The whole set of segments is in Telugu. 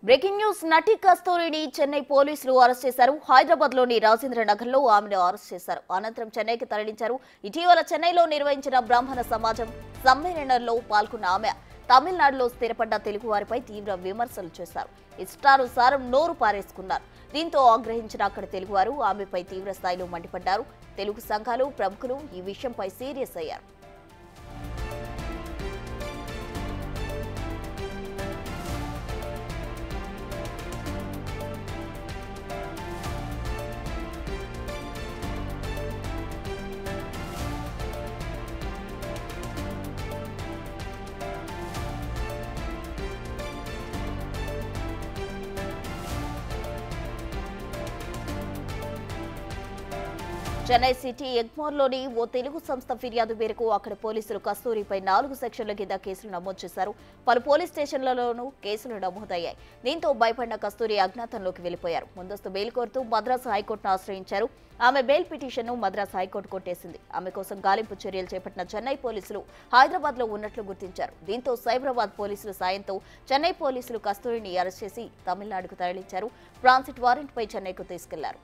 బ్రేకింగ్ న్యూస్ నటి కస్తూరిని చెన్నై పోలీసులు అరెస్ట్ చేశారు. హైదరాబాద్ లోని రాజేంద్ర నగర్ లో ఆమెను అరెస్ట్ చేశారు. అనంతరం చెన్నైకి తరలించారు. ఇటీవల చెన్నైలో నిర్వహించిన బ్రాహ్మణ సమాజం సమ్మేళనంలో పాల్గొన్న ఆమె తమిళనాడులో స్థిరపడ్డ తెలుగు వారిపై తీవ్ర విమర్శలు చేశారు. ఇష్టానుసారం నోరు పారేసుకున్నారు. దీంతో ఆగ్రహించిన అక్కడి తెలుగువారు ఆమెపై తీవ్ర స్థాయిలో మండిపడ్డారు. తెలుగు సంఘాలు ప్రముఖులు ఈ విషయంపై సీరియస్ అయ్యారు. చెన్నై సిటీ ఎగ్మోర్లోని ఓ తెలుగు సంస్థ ఫిర్యాదు మేరకు అక్కడ పోలీసులు కస్తూరిపై 4 సెక్షన్ల కింద కేసులు నమోదు చేశారు. పలు పోలీస్ స్టేషన్లలోనూ కేసులు నమోదయ్యాయి. దీంతో భయపడిన కస్తూరి అజ్ఞాతంలోకి వెళ్లిపోయారు. ముందస్తు బెయిల్ కోరుతూ మద్రాసు హైకోర్టును ఆశ్రయించారు. ఆమె బెయిల్ పిటిషన్ను మద్రాసు హైకోర్టు కొట్టేసింది. ఆమె కోసం గాలింపు చర్యలు చేపట్టిన చెన్నై పోలీసులు హైదరాబాద్ లో ఉన్నట్లు గుర్తించారు. దీంతో సైబరాబాద్ పోలీసుల సాయంతో చెన్నై పోలీసులు కస్తూరిని అరెస్ట్ చేసి తమిళనాడుకు తరలించారు. ట్రాన్సిట్ వారెంట్ పై చెన్నైకు తీసుకెళ్లారు.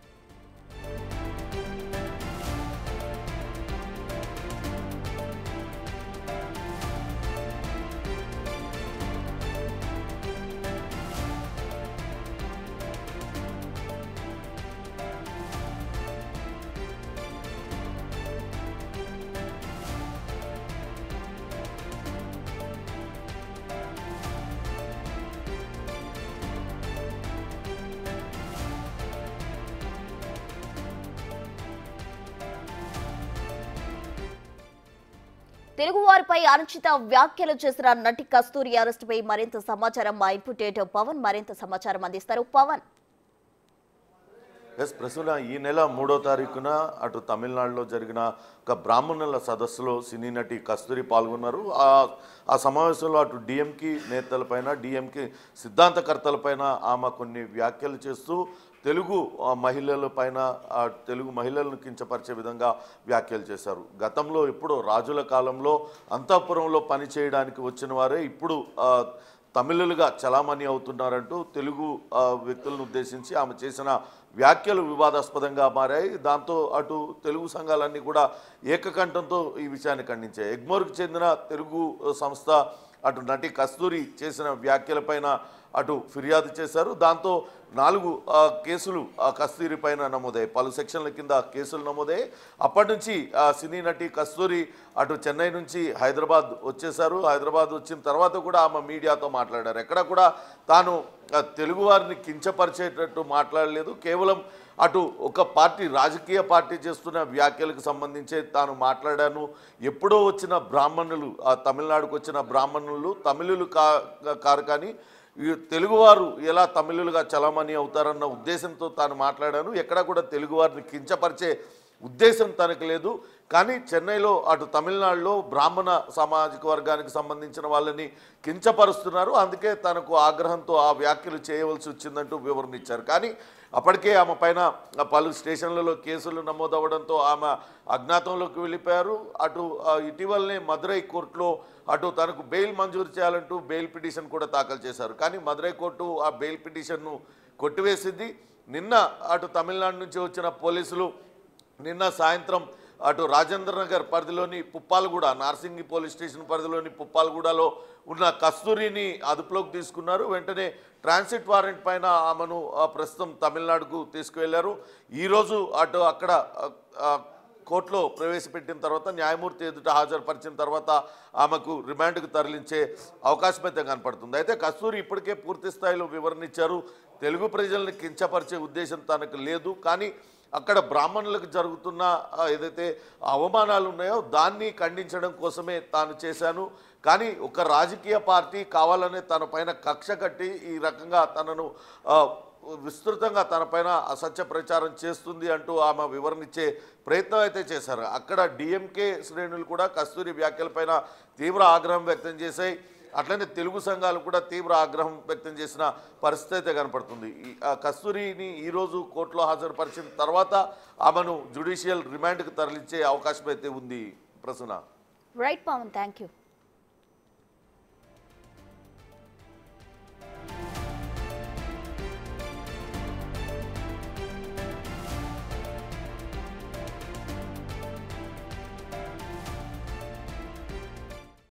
తెలుగువారిపై అనుచిత వ్యాఖ్యలు చేసిన నటి కస్తూరి అరెస్టుపై మరింత సమాచారం మా ఇన్పుట్ ఎడిటర్ పవన్ మరింత సమాచారం అందిస్తారు. పవన్. ప్రస్తుత ఈ నెల 3వ తారీఖున అటు తమిళనాడులో జరిగిన ఒక బ్రాహ్మణుల సదస్సులో సినీ నటి కస్తూరి పాల్గొన్నారు. ఆ సమావేశంలో అటు డిఎంకి నేతలపైన డిఎంకి సిద్ధాంతకర్తలపైన ఆమె కొన్ని వ్యాఖ్యలు చేస్తూ తెలుగు మహిళలపైన తెలుగు మహిళలను కించపరిచే విధంగా వ్యాఖ్యలు చేశారు. గతంలో ఎప్పుడో రాజుల కాలంలో అంతఃపురంలో పని చేయడానికి వచ్చిన వారే ఇప్పుడు తమిళులుగా చలామణి అవుతున్నారంటూ తెలుగు వ్యక్తులను ఉద్దేశించి ఆమె చేసిన వ్యాఖ్యలు వివాదాస్పదంగా మారాయి. దాంతో అటు తెలుగు సంఘాలన్నీ కూడా ఏకకంఠంతో ఈ విషయాన్ని ఖండించాయి. ఎగ్మోర్కు చెందిన తెలుగు సంస్థ అటు నటి కస్తూరి చేసిన వ్యాఖ్యలపైన అటు ఫిర్యాదు చేశారు. దాంతో 4 కేసులు కస్తూరి పైన నమోదయ్యాయి. పలు సెక్షన్ల కింద కేసులు నమోదయ్యాయి. అప్పటి నుంచి సినీ నటి కస్తూరి అటు చెన్నై నుంచి హైదరాబాద్ వచ్చేశారు. హైదరాబాద్ వచ్చిన తర్వాత కూడా ఆమె మీడియాతో మాట్లాడారు. ఎక్కడ కూడా తాను తెలుగువారిని కించపరిచేటట్టు మాట్లాడలేదు. కేవలం అటు ఒక పార్టీ రాజకీయ పార్టీ చేస్తున్న వ్యాఖ్యలకు సంబంధించి తాను మాట్లాడాను. ఎప్పుడో వచ్చిన బ్రాహ్మణులు తమిళనాడుకు వచ్చిన బ్రాహ్మణులు తమిళులు కారు కానీ తెలుగువారు ఎలా తమిళులుగా చలామణి అవుతారన్న ఉద్దేశంతో తాను మాట్లాడాను. ఎక్కడ కూడా తెలుగువారిని కించపరిచే ఉద్దేశం తనకు లేదు. కానీ చెన్నైలో అటు తమిళనాడులో బ్రాహ్మణ సామాజిక వర్గానికి సంబంధించిన వాళ్ళని కించపరుస్తున్నారు. అందుకే తనకు ఆగ్రహంతో ఆ వ్యాఖ్యలు చేయవలసి వచ్చిందంటూ వివరణ ఇచ్చారు. కానీ అప్పటికే ఆమె పైన పలు స్టేషన్లలో కేసులు నమోదవడంతో ఆమె అజ్ఞాతంలోకి వెళ్ళిపోయారు. అటు ఇటీవలనే మదురై కోర్టులో అటు తనకు బెయిల్ మంజూరు చేయాలంటూ బెయిల్ పిటిషన్ కూడా దాఖలు చేశారు. కానీ మదురై కోర్టు ఆ బెయిల్ పిటిషన్ను కొట్టివేసింది. నిన్న అటు తమిళనాడు నుంచి వచ్చిన పోలీసులు నిన్న సాయంత్రం అటు రాజేంద్ర నగర్ పరిధిలోని పుప్పాలగూడ నార్సింగి పోలీస్ స్టేషన్ పరిధిలోని పుప్పాలగూడలో ఉన్న కస్తూరిని అదుపులోకి తీసుకున్నారు. వెంటనే ట్రాన్సిట్ వారెంట్ పైన ఆమెను ప్రస్తుతం తమిళనాడుకు తీసుకువెళ్లారు. ఈరోజు అటు అక్కడ కోర్టులో ప్రవేశపెట్టిన తర్వాత న్యాయమూర్తి ఎదుట హాజరుపరిచిన తర్వాత ఆమెకు రిమాండ్కు తరలించే అవకాశం అయితే కనపడుతుంది. అయితే కస్తూరి ఇప్పటికే పూర్తి స్థాయిలో వివరణ ఇచ్చారు. తెలుగు ప్రజల్ని కించపరిచే ఉద్దేశం తనకు లేదు. కానీ అక్కడ బ్రాహ్మణులకు జరుగుతున్న ఏదైతే అవమానాలు ఉన్నాయో దాన్ని ఖండించడం కోసమే తాను చేశాను. కానీ ఒక రాజకీయ పార్టీ కావాలనే తన పైన కక్ష కట్టి ఈ రకంగా తనను విస్తృతంగా తన పైన అసత్య ప్రచారం చేస్తుంది అంటూ ఆమె వివరణ ఇచ్చే ప్రయత్నం అయితే చేశారు. అక్కడ డిఎంకే శ్రేణులు కూడా కస్తూరి వ్యాఖ్యలపైన తీవ్ర ఆగ్రహం వ్యక్తం చేశాయి. అట్లనే తెలుగు సంఘాలు కూడా తీవ్ర ఆగ్రహం వ్యక్తం చేసిన పరిస్థితి అయితే కనపడుతుంది. కస్తూరిని ఈరోజు కోర్టులో హాజరుపరిచిన తర్వాత ఆమెను జ్యుడిషియల్ రిమాండ్కు తరలించే అవకాశం అయితే ఉంది. Prasanna. Right Pavan, thank you.